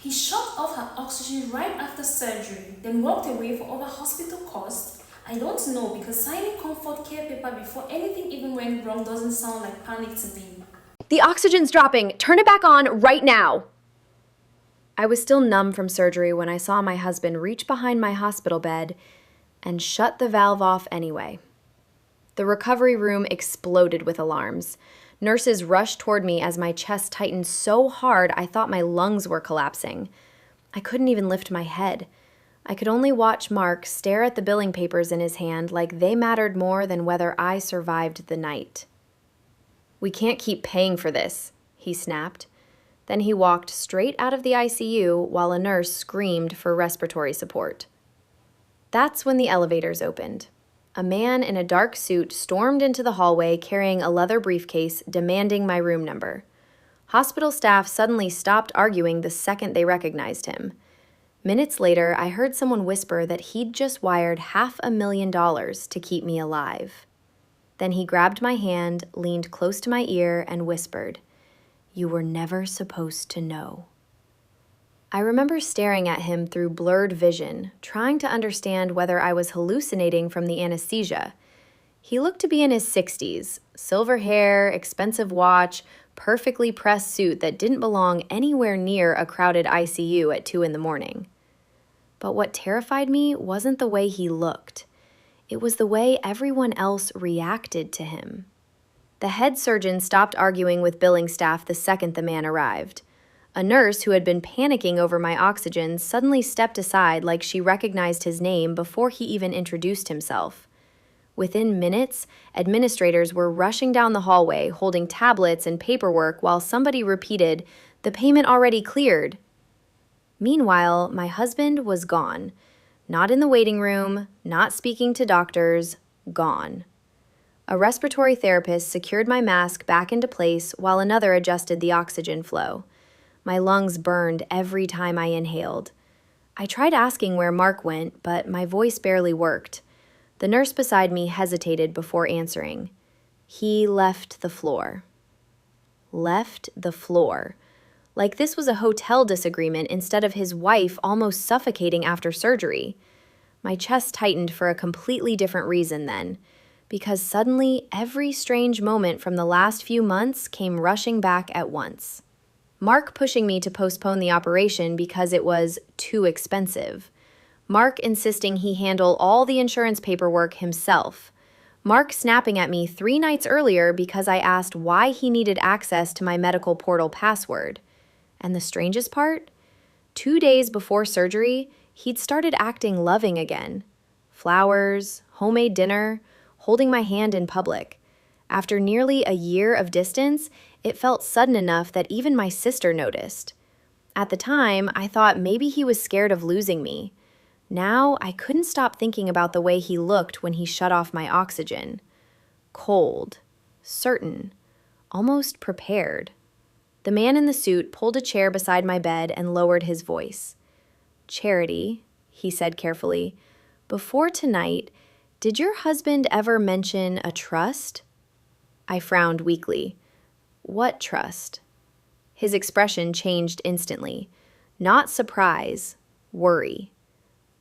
He shut off her oxygen right after surgery, then walked away for over hospital costs. I don't know because signing comfort care paper before anything even went wrong doesn't sound like panic to me. The oxygen's dropping. Turn it back on right now. I was still numb from surgery when I saw my husband reach behind my hospital bed and shut the valve off anyway. The recovery room exploded with alarms. Nurses rushed toward me as my chest tightened so hard I thought my lungs were collapsing. I couldn't even lift my head. I could only watch Mark stare at the billing papers in his hand like they mattered more than whether I survived the night. "We can't keep paying for this," he snapped. Then he walked straight out of the ICU while a nurse screamed for respiratory support. That's when the elevators opened. A man in a dark suit stormed into the hallway carrying a leather briefcase demanding my room number. Hospital staff suddenly stopped arguing the second they recognized him. Minutes later, I heard someone whisper that he'd just wired $500,000 to keep me alive. Then he grabbed my hand, leaned close to my ear, and whispered, "You were never supposed to know." I remember staring at him through blurred vision, trying to understand whether I was hallucinating from the anesthesia. He looked to be in his 60s, silver hair, expensive watch, perfectly pressed suit that didn't belong anywhere near a crowded ICU at 2 a.m. But what terrified me wasn't the way he looked. It was the way everyone else reacted to him. The head surgeon stopped arguing with billing staff the second the man arrived. A nurse who had been panicking over my oxygen suddenly stepped aside like she recognized his name before he even introduced himself. Within minutes, administrators were rushing down the hallway holding tablets and paperwork while somebody repeated, "The payment already cleared." Meanwhile, my husband was gone. Not in the waiting room, not speaking to doctors, gone. A respiratory therapist secured my mask back into place while another adjusted the oxygen flow. My lungs burned every time I inhaled. I tried asking where Mark went, but my voice barely worked. The nurse beside me hesitated before answering. He left the floor. Left the floor. Like this was a hotel disagreement instead of his wife almost suffocating after surgery. My chest tightened for a completely different reason then, because suddenly every strange moment from the last few months came rushing back at once. Mark pushing me to postpone the operation because it was too expensive. Mark insisting he handle all the insurance paperwork himself. Mark snapping at me 3 nights earlier because I asked why he needed access to my medical portal password. And the strangest part? 2 days before surgery, he'd started acting loving again. Flowers, homemade dinner, holding my hand in public. After nearly a year of distance, it felt sudden enough that even my sister noticed. At the time, I thought maybe he was scared of losing me. Now, I couldn't stop thinking about the way he looked when he shut off my oxygen. Cold, certain, almost prepared. The man in the suit pulled a chair beside my bed and lowered his voice. "Charity," he said carefully, "before tonight, did your husband ever mention a trust?" I frowned weakly. "What trust?" His expression changed instantly. Not surprise, worry.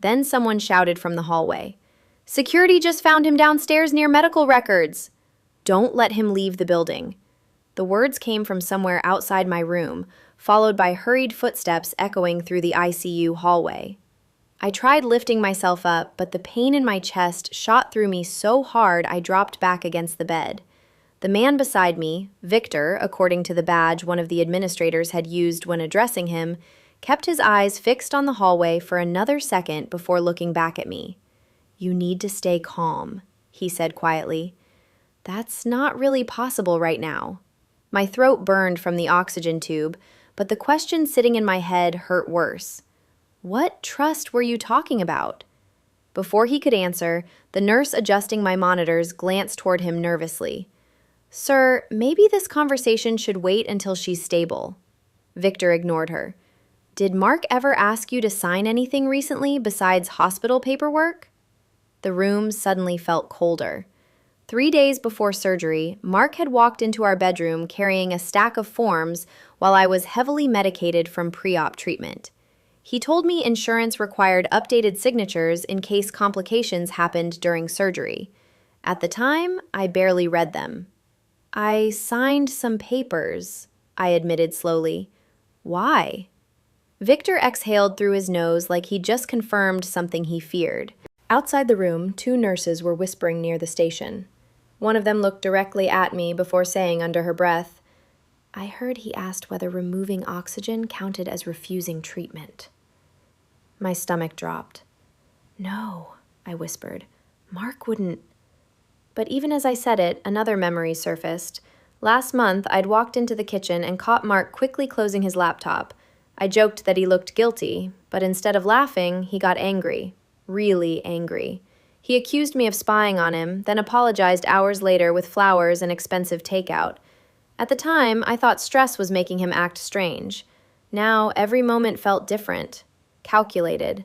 Then someone shouted from the hallway, "Security just found him downstairs near medical records. Don't let him leave the building." The words came from somewhere outside my room, followed by hurried footsteps echoing through the ICU hallway. I tried lifting myself up, but the pain in my chest shot through me so hard I dropped back against the bed. The man beside me, Victor, according to the badge one of the administrators had used when addressing him, kept his eyes fixed on the hallway for another second before looking back at me. "You need to stay calm," he said quietly. "That's not really possible right now." My throat burned from the oxygen tube, but the question sitting in my head hurt worse. What trust were you talking about? Before he could answer, the nurse adjusting my monitors glanced toward him nervously. "Sir, maybe this conversation should wait until she's stable." Victor ignored her. "Did Mark ever ask you to sign anything recently besides hospital paperwork?" The room suddenly felt colder. 3 days before surgery, Mark had walked into our bedroom carrying a stack of forms while I was heavily medicated from pre-op treatment. He told me insurance required updated signatures in case complications happened during surgery. At the time, I barely read them. "I signed some papers," I admitted slowly. "Why?" Victor exhaled through his nose like he just confirmed something he feared. Outside the room, 2 nurses were whispering near the station. One of them looked directly at me before saying under her breath, "I heard he asked whether removing oxygen counted as refusing treatment." My stomach dropped. "No," I whispered. "Mark wouldn't." But even as I said it, another memory surfaced. Last month, I'd walked into the kitchen and caught Mark quickly closing his laptop. I joked that he looked guilty, but instead of laughing, he got angry. Really angry. He accused me of spying on him, then apologized hours later with flowers and expensive takeout. At the time, I thought stress was making him act strange. Now, every moment felt different, calculated.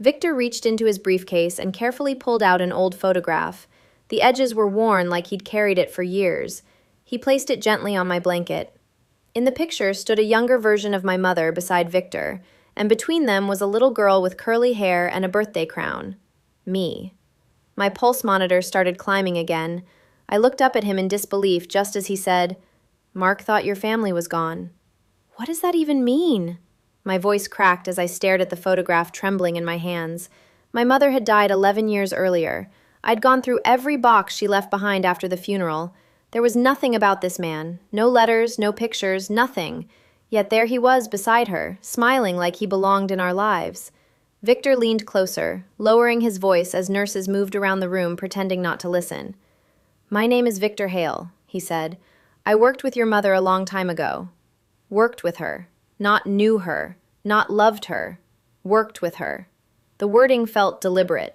Victor reached into his briefcase and carefully pulled out an old photograph. The edges were worn like he'd carried it for years. He placed it gently on my blanket. In the picture stood a younger version of my mother beside Victor, and between them was a little girl with curly hair and a birthday crown. Me. My pulse monitor started climbing again. I looked up at him in disbelief just as he said, "Mark thought your family was gone." "What does that even mean?" My voice cracked as I stared at the photograph trembling in my hands. My mother had died 11 years earlier. I'd gone through every box she left behind after the funeral. There was nothing about this man. No letters, no pictures, nothing. Yet there he was beside her, smiling like he belonged in our lives. Victor leaned closer, lowering his voice as nurses moved around the room pretending not to listen. "My name is Victor Hale," he said. "I worked with your mother a long time ago." Worked with her. Not knew her. Not loved her. Worked with her. The wording felt deliberate.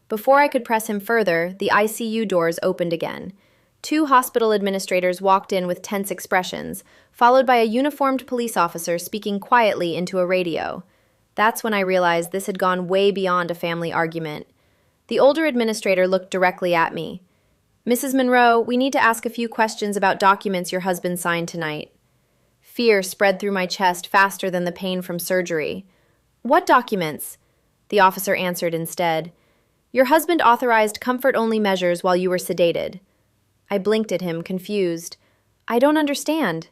Before I could press him further, the ICU doors opened again. 2 hospital administrators walked in with tense expressions, followed by a uniformed police officer speaking quietly into a radio. That's when I realized this had gone way beyond a family argument. The older administrator looked directly at me. "Mrs. Monroe, we need to ask a few questions about documents your husband signed tonight." Fear spread through my chest faster than the pain from surgery. "What documents?" The officer answered instead. "Your husband authorized comfort-only measures while you were sedated." I blinked at him, confused. "I don't understand."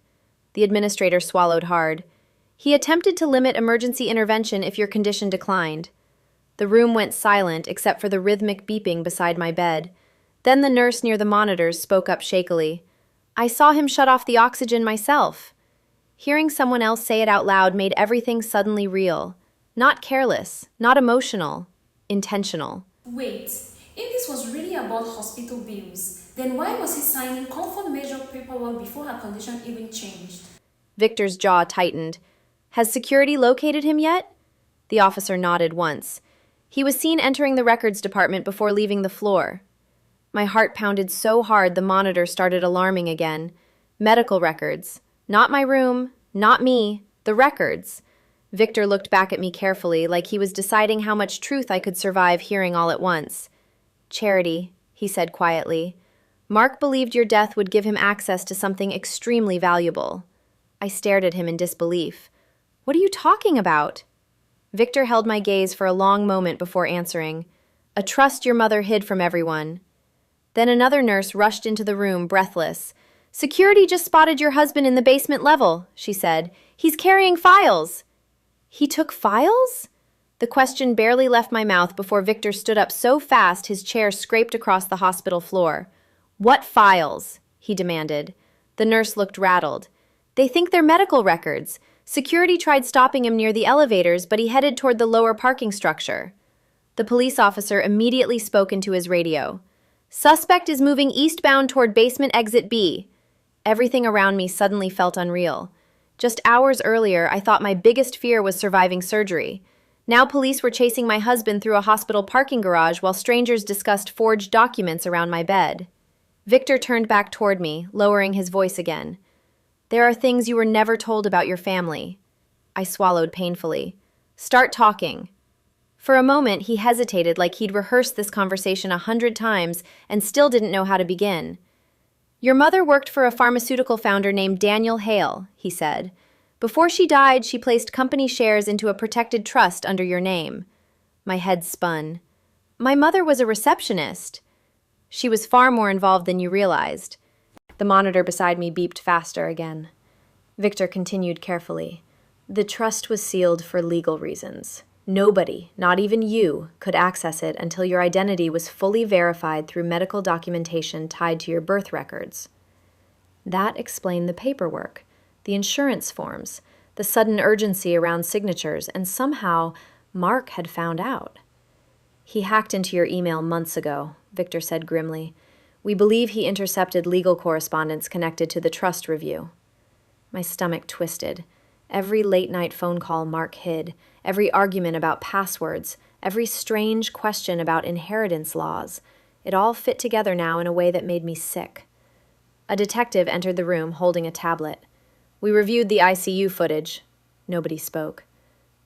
The administrator swallowed hard. "He attempted to limit emergency intervention if your condition declined." The room went silent except for the rhythmic beeping beside my bed. Then the nurse near the monitors spoke up shakily. "I saw him shut off the oxygen myself." Hearing someone else say it out loud made everything suddenly real. Not careless, not emotional, intentional. Wait, if this was really about hospital bills, then why was he signing comfort measure paperwork before her condition even changed? Victor's jaw tightened. "Has security located him yet?" The officer nodded once. "He was seen entering the records department before leaving the floor." My heart pounded so hard the monitor started alarming again. Medical records. Not my room, not me, the records. Victor looked back at me carefully, like he was deciding how much truth I could survive hearing all at once. "Charity," he said quietly. "Mark believed your death would give him access to something extremely valuable." I stared at him in disbelief. "What are you talking about?" Victor held my gaze for a long moment before answering. "A trust your mother hid from everyone." Then another nurse rushed into the room, breathless. "Security just spotted your husband in the basement level," she said. "He's carrying files." "He took files?" The question barely left my mouth before Victor stood up so fast his chair scraped across the hospital floor. "What files?" he demanded. The nurse looked rattled. "They think they're medical records. Security tried stopping him near the elevators, but he headed toward the lower parking structure." The police officer immediately spoke into his radio. "Suspect is moving eastbound toward basement exit B." Everything around me suddenly felt unreal. Just hours earlier, I thought my biggest fear was surviving surgery. Now police were chasing my husband through a hospital parking garage while strangers discussed forged documents around my bed. Victor turned back toward me, lowering his voice again. "There are things you were never told about your family." I swallowed painfully. "Start talking." For a moment, he hesitated like he'd rehearsed this conversation 100 times and still didn't know how to begin. "Your mother worked for a pharmaceutical founder named Daniel Hale," he said. "Before she died, she placed company shares into a protected trust under your name." My head spun. "My mother was a receptionist." "She was far more involved than you realized." The monitor beside me beeped faster again. Victor continued carefully. "The trust was sealed for legal reasons. Nobody, not even you, could access it until your identity was fully verified through medical documentation tied to your birth records." That explained the paperwork, the insurance forms, the sudden urgency around signatures, and somehow Mark had found out. "He hacked into your email months ago," Victor said grimly. "We believe he intercepted legal correspondence connected to the trust review." My stomach twisted. Every late-night phone call Mark hid, every argument about passwords, every strange question about inheritance laws, it all fit together now in a way that made me sick. A detective entered the room holding a tablet. "We reviewed the ICU footage." Nobody spoke.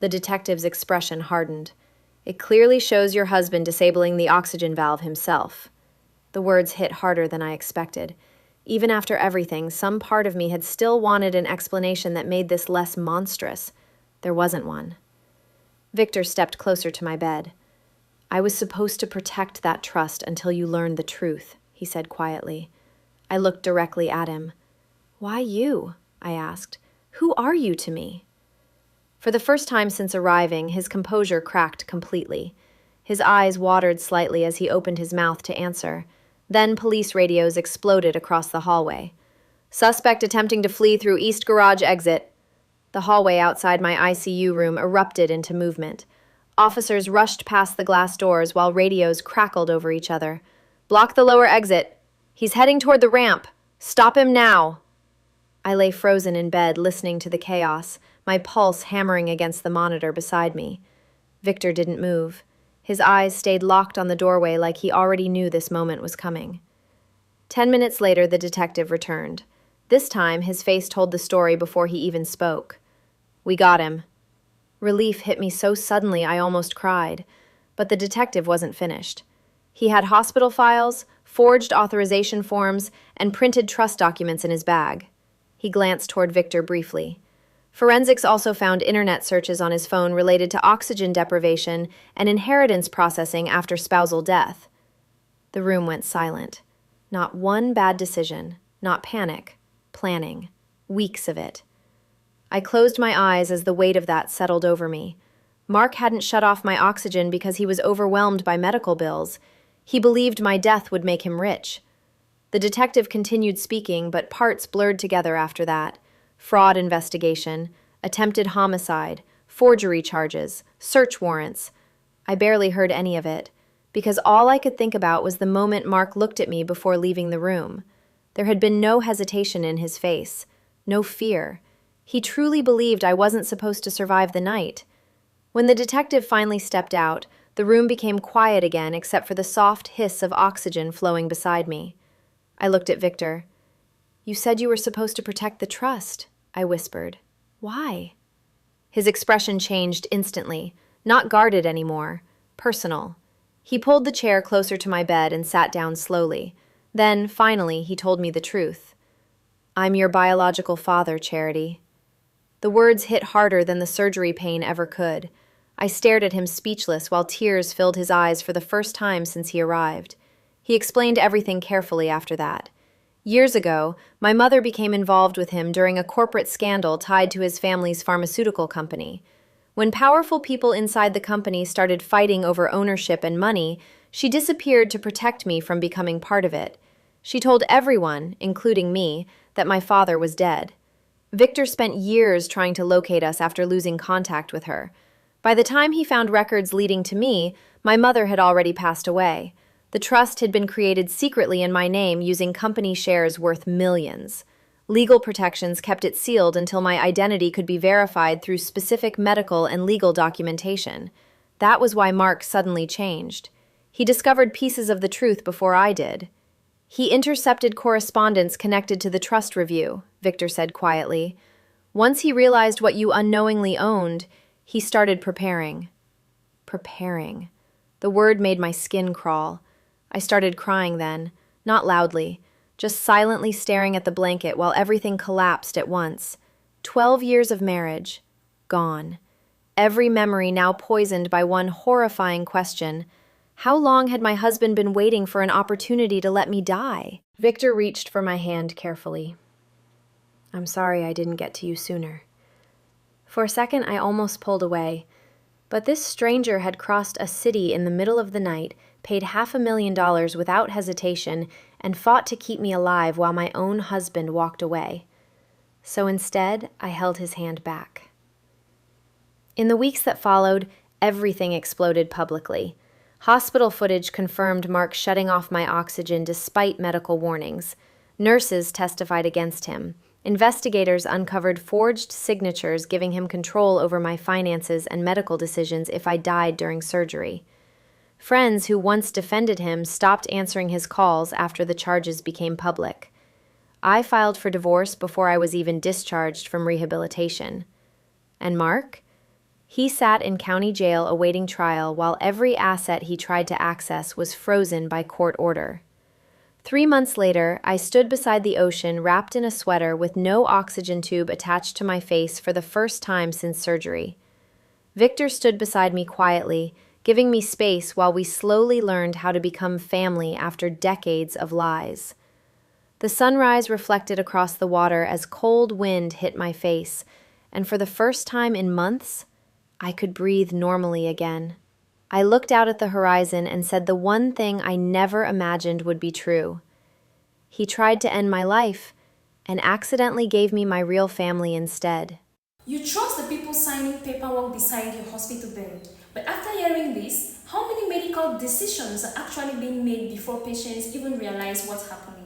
The detective's expression hardened. "It clearly shows your husband disabling the oxygen valve himself." The words hit harder than I expected. Even after everything, some part of me had still wanted an explanation that made this less monstrous. There wasn't one. Victor stepped closer to my bed. "I was supposed to protect that trust until you learned the truth," he said quietly. I looked directly at him. "Why you?" I asked. "Who are you to me?" For the first time since arriving, his composure cracked completely. His eyes watered slightly as he opened his mouth to answer. Then police radios exploded across the hallway. "Suspect attempting to flee through East Garage exit." The hallway outside my ICU room erupted into movement. Officers rushed past the glass doors while radios crackled over each other. "Block the lower exit. He's heading toward the ramp. Stop him now." I lay frozen in bed, listening to the chaos, my pulse hammering against the monitor beside me. Victor didn't move. His eyes stayed locked on the doorway like he already knew this moment was coming. 10 minutes later, the detective returned. This time, his face told the story before he even spoke. "We got him." Relief hit me so suddenly I almost cried. But the detective wasn't finished. He had hospital files, forged authorization forms, and printed trust documents in his bag. He glanced toward Victor briefly. Forensics also found internet searches on his phone related to oxygen deprivation and inheritance processing after spousal death. The room went silent. Not one bad decision, not panic, planning, weeks of it. I closed my eyes as the weight of that settled over me. Mark hadn't shut off my oxygen because he was overwhelmed by medical bills. He believed my death would make him rich. The detective continued speaking, but parts blurred together after that. Fraud investigation, attempted homicide, forgery charges, search warrants. I barely heard any of it, because all I could think about was the moment Mark looked at me before leaving the room. There had been no hesitation in his face, no fear. He truly believed I wasn't supposed to survive the night. When the detective finally stepped out, the room became quiet again except for the soft hiss of oxygen flowing beside me. I looked at Victor. "You said you were supposed to protect the trust," I whispered. "Why?" His expression changed instantly, not guarded anymore, personal. He pulled the chair closer to my bed and sat down slowly. Then, finally, he told me the truth. "I'm your biological father, Charity." The words hit harder than the surgery pain ever could. I stared at him speechless while tears filled his eyes for the first time since he arrived. He explained everything carefully after that. Years ago, my mother became involved with him during a corporate scandal tied to his family's pharmaceutical company. When powerful people inside the company started fighting over ownership and money, she disappeared to protect me from becoming part of it. She told everyone, including me, that my father was dead. Victor spent years trying to locate us after losing contact with her. By the time he found records leading to me, my mother had already passed away. The trust had been created secretly in my name using company shares worth millions. Legal protections kept it sealed until my identity could be verified through specific medical and legal documentation. That was why Mark suddenly changed. He discovered pieces of the truth before I did. "He intercepted correspondence connected to the trust review," Victor said quietly. "Once he realized what you unknowingly owned, he started preparing." preparing. The word made my skin crawl. I started crying then, not loudly, just silently staring at the blanket while everything collapsed at once. 12 years of marriage, gone. Every memory now poisoned by one horrifying question. How long had my husband been waiting for an opportunity to let me die? Victor reached for my hand carefully. I'm sorry I didn't get to you sooner. For a second, I almost pulled away. But this stranger had crossed a city in the middle of the night, paid $500,000 without hesitation, and fought to keep me alive while my own husband walked away. So instead, I held his hand back. In the weeks that followed, everything exploded publicly. Hospital footage confirmed Mark shutting off my oxygen despite medical warnings. Nurses testified against him. Investigators uncovered forged signatures giving him control over my finances and medical decisions if I died during surgery. Friends who once defended him stopped answering his calls after the charges became public. I filed for divorce before I was even discharged from rehabilitation. And Mark? He sat in county jail awaiting trial while every asset he tried to access was frozen by court order. 3 months later, I stood beside the ocean wrapped in a sweater with no oxygen tube attached to my face for the first time since surgery. Victor stood beside me quietly, giving me space while we slowly learned how to become family after decades of lies. The sunrise reflected across the water as cold wind hit my face, and for the first time in months, I could breathe normally again. I looked out at the horizon and said the one thing I never imagined would be true. He tried to end my life and accidentally gave me my real family instead. You trust the people signing paperwork beside your hospital bed. But after hearing this, how many medical decisions are actually being made before patients even realize what's happening?